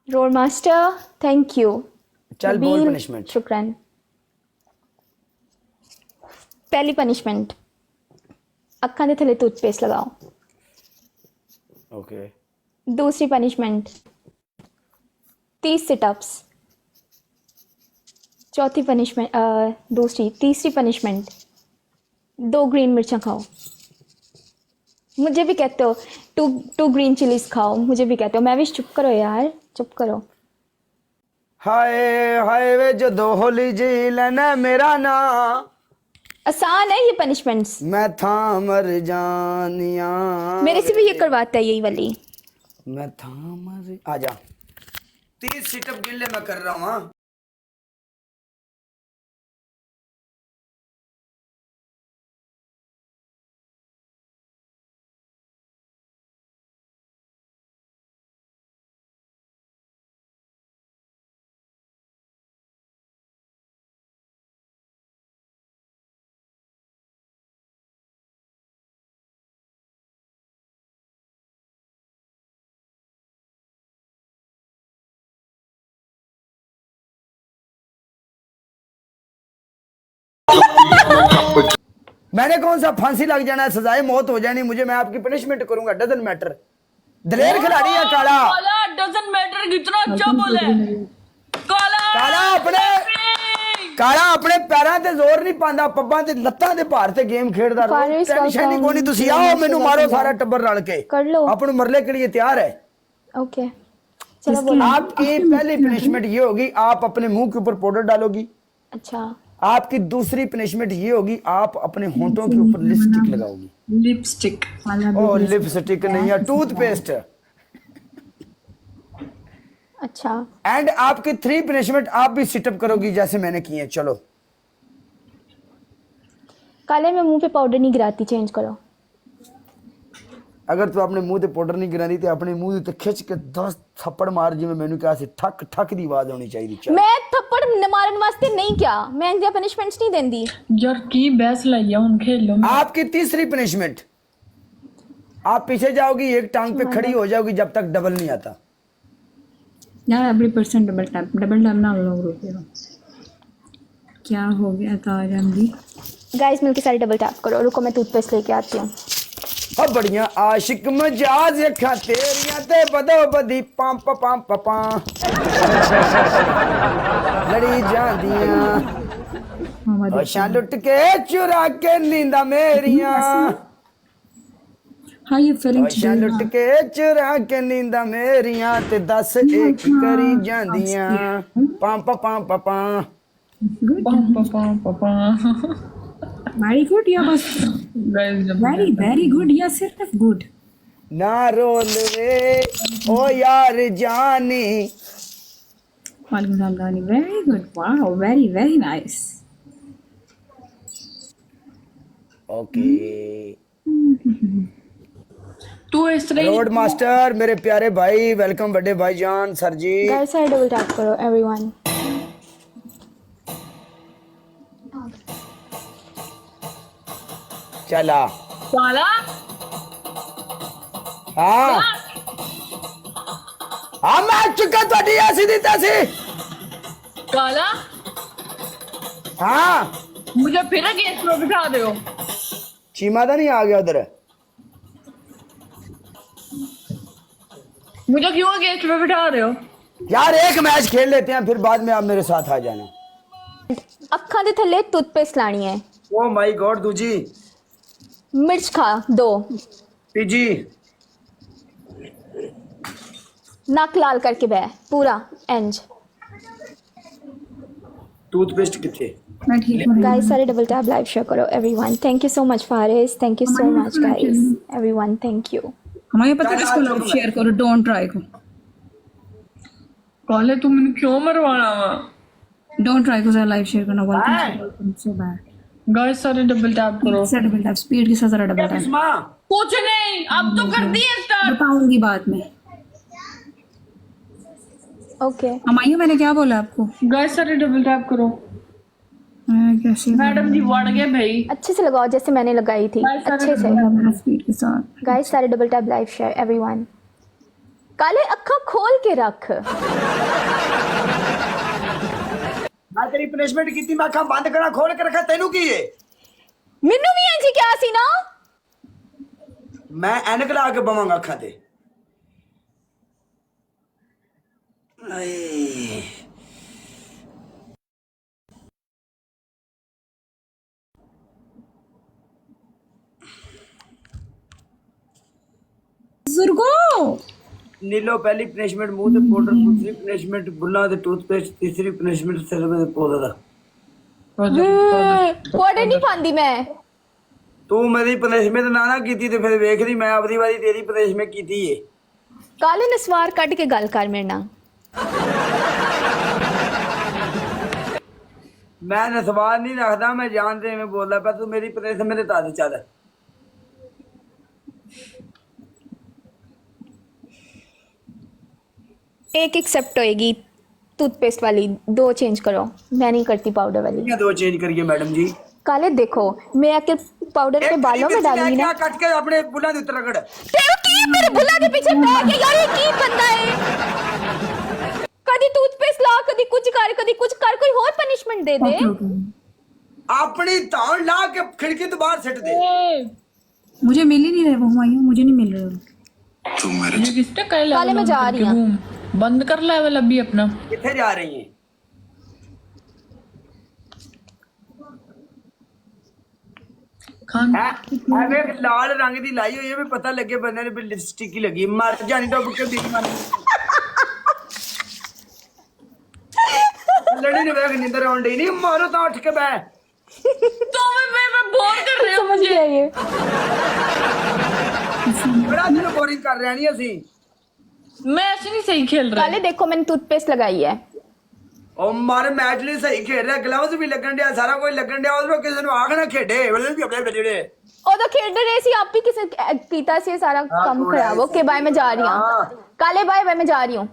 Road master thank you. चल बोल Nabeel, punishment. शुक्रान। पहली पनिशमेंट, अक्खां दे थले टूथपेस्ट लगाओ। ओके दूसरी पनिशमेंट 30 सिटअप्स। चौथी पनिशमेंट तीसरी पनिशमेंट 2 ग्रीन मिर्चा खाओ। मुझे भी कहते हो टू ग्रीन चिलीज खाओ, मुझे भी कहते हो। मैं भी चुप करो यार, चुप करो। हाय हाय वे जो होली जी लेना मेरा ना आसान है ये पनिशमेंट्स, मैं था मर जानिया मेरे से भी ये करवाता है यही वाली। मैं था मर आजा 30 सिटअप गिल्ले मैं कर रहा हूँ। हाँ मैंने कौन सा फांसी लग जाना है, सजाए मौत हो जानी मुझे, मैं आपकी पनिशमेंट करूंगा, डजंट मैटर। दलेर खिलाड़ी है काला। काला डजंट मैटर, कितना अच्छा बोला है। काला काला अपने काला अपने पैरां ते जोर नहीं पांदा, पब्बां ते लत्तां दे भार ते गेम खेडदा रहो। फारिस टेंशन नहीं कोनी, तुसी आओ मेनू मारो सारा टब्बर रल के। कर लो। अपने मरले के लिए तैयार है। ओके चलो बोलो। आपकी पहली पनिशमेंट ये होगी, आप अपने मुंह के ऊपर पाउडर डालोगी। अच्छा, आपकी दूसरी पनिशमेंट ये होगी, आप अपने होंठों के ऊपर लिपस्टिक लगाओगी। लिपस्टिक ओ लिपस्टिक नहीं है, टूथपेस्ट। अच्छा एंड आपकी 3 पनिशमेंट आप भी सिटअप करोगी जैसे मैंने किए हैं। चलो काले में मुंह पे पाउडर नहीं गिराती, चेंज करो। अगर तू अपने मुंह ते पाउडर नहीं गिरानी ते अपने मुंह ते खिंच के 10 थप्पड़ मार, जिवें मैनू कहा सी ठक ठक दी आवाज होनी चाहिए। चल मैं थप्पड़ मारन वास्ते नहीं क्या, मैं इंडिया पनिशमेंट्स नहीं देंदी। यार की बहस लाई है, उन खेलो में। आपकी तीसरी पनिशमेंट, आप पीछे जाओगी, एक टांग पे खड़ी हो जाओगी जब तक डबल नहीं आता। यार एवरी पर्सन डबल टैप ना लोग रुकेगा। क्या हो गया ताजम भी? गाइस मिलके सारे डबल टैप करो। रुको मैं टूथपेस्ट लेके आती हूँ। अब बढ़िया आशिक मजाज अखा तेरिया ते बदो बदी पां पा पां पा पां लड़ी जांदियां अशा लुट के चुरा के नींदा मेरियां। हाँ ये फीलिंग अशा लुट के चुरा के नींदा मेरियां ते 10 एक करी जांदियां पां पा पां पा पां। पापा वेरी गुड या बस गाइस वेरी गुड या सिर्फ गुड? ना रोल रे ओ यार जानी। वालेकुम सलाम रानी, very good, wow very nice. Okay तू इस तरह रोड मास्टर मेरे प्यारे भाई, वेलकम बड़े भाईजान सर जी। गाइस सारे डबल टैप करो एवरीवन। चला काला हाँ हाँ मैं चुका थोड़ी ऐसी दी तैसी। काला हाँ मुझे फिर गेट पर बिठा दो। चीमा तो नहीं आ गया उधर? मुझे क्यों गेट पर बिठा रहे हो? यार एक मैच खेल लेते हैं, फिर बाद में आप मेरे साथ आ जाना। अक्खां दे थले टूथपेस्ट लानी है। ओ माय गॉड दूजी मिर्च खा 2। तीजी नाक लाल करके बह पूरा एंज। टूथपेस्ट किथे? मैं ठीक हूँ। गाइस सारे डबल टैप लाइव शेयर करो everyone. Thank you so much Faris, thank you so much guys everyone, thank you. हमारे पता है किसको लाइव शेयर करो, डोंट ट्राई को। काले तू मैंने क्यों मरवाना वा? डोंट ट्राई को जरा लाइव शेयर करना। Welcome so bad. गाइस सारे डबल टैप करो। से डबल टैप स्पीड के साथ जरा डबल टैप। कुछ नहीं, अब तो कर दिए स्टार्ट। बताऊंगी बाद में। ओके हमायूं मैंने क्या बोला आपको? गाइस सारे डबल टैप करो। मैं कैसे मैडम जी बढ़ गए भाई। अच्छे से लगाओ जैसे मैंने लगाई थी, अच्छे से। स्पीड के साथ? गाइस सारे double tap live share everyone. काले अखा खोल के रख। मैं तेरी पनिशमेंट की मैं अखा बंद करा खोल के रखा तेनू की है मैनू भी इंज क्या सी ना। मैं एनक ला के बवांगा अखा ते आए। बुजुर्गो नीलो पहली पनिशमेंट मुंह ते पाउडर दूसरी पनिशमेंट बुल्ला ते टूथपेस्ट तीसरी पनिशमेंट सिर ते पौधा दा पाउडर नहीं पांदी मैं। तू मेरी पनिशमेंट ना कीती ते फिर वेख ली मैं अपनी वारी तेरी पनिशमेंट कीती है काले नसवार कट के गल कर मेरे नाल। मैं नसवार नहीं रखता मैं जानते में बोलदा पर तू मेरी पनिशमेंट ता दे चल एक एक्सेप्ट होएगी टूथपेस्ट वाली, 2 चेंज करो। मैं नहीं करती पाउडर वाली। क्या दो चेंज करिए मैडम जी काले देखो मैं आके पाउडर के बालों में डालूंगी ना। कट के अपने बुल्ला दे उत्ते रगड़ तेरे की मेरे बुल्ला के पीछे पड़ के यार ये की बंदा है। कदी टूथपेस्ट ला कदी कुछ कर कोई और पनिशमेंट दे दे। अपनी तान ला के खिड़की तो बाहर सट दे मुझे मिल ही नहीं रहे वो हुमायूं, मुझे नहीं मिल रहे। ये किसने कह काले मैं जा रही हूं। बंद कर लेवल अभी अपना। किथे जा रही है खान ਐਵੇਂ ਲਾਲ ਰੰਗ ਦੀ ਲਾਈ ਹੋਈ ਹੈ ਵੀ ਪਤਾ ਲੱਗੇ ਬੰਦੇ ਨੇ ਵੀ ਲਿਪਸਟਿਕ ਹੀ ਲੱਗੀ ਮਰ ਜਾਣੀ ਟੋਪ ਕੇ ਦੀ ਮਰ ਲੜੀ ਨੇ ਵੇਖ ਨਿੰਦਰ ਆਉਣ ਡਈ ਨਹੀਂ ਮਾਰੋ ਤਾਂ ਉੱਠ ਕੇ ਬੈ तो मैं बोर कर रहे हो समझ मुझे। गया ये। ਬੜਾ ਦਿਨ ਬੋਰਿੰਗ ਕਰ ਰਿਹਾ ਨਹੀਂ ਅਸੀਂ मैं ऐसे नहीं सही खेल रहा। काले देखो मैंने टूथपेस्ट लगाई है। ਉਹ ਮਾਰ ਮੈਚ ਲਈ ਸਹੀ ਖੇਡ ਰਿਹਾ ਗਲਵਜ਼ ਵੀ ਲੱਗਣ ਡਿਆ ਸਾਰਾ ਕੁਝ ਲੱਗਣ ਡਿਆ ਉਹਨੂੰ ਕਿਸੇ ਨੂੰ ਆਖ ਨਾ ਖੇਡੇ ਬਲੇ ਵੀ ਆਪਣੇ ਜਿਹੜੇ ਉਹ खेड रहे सी आप ही किसे कीता सी सारा काम खराब। ओके बाय मैं जा रही हूं। काले बाय मैं जा रही हूं।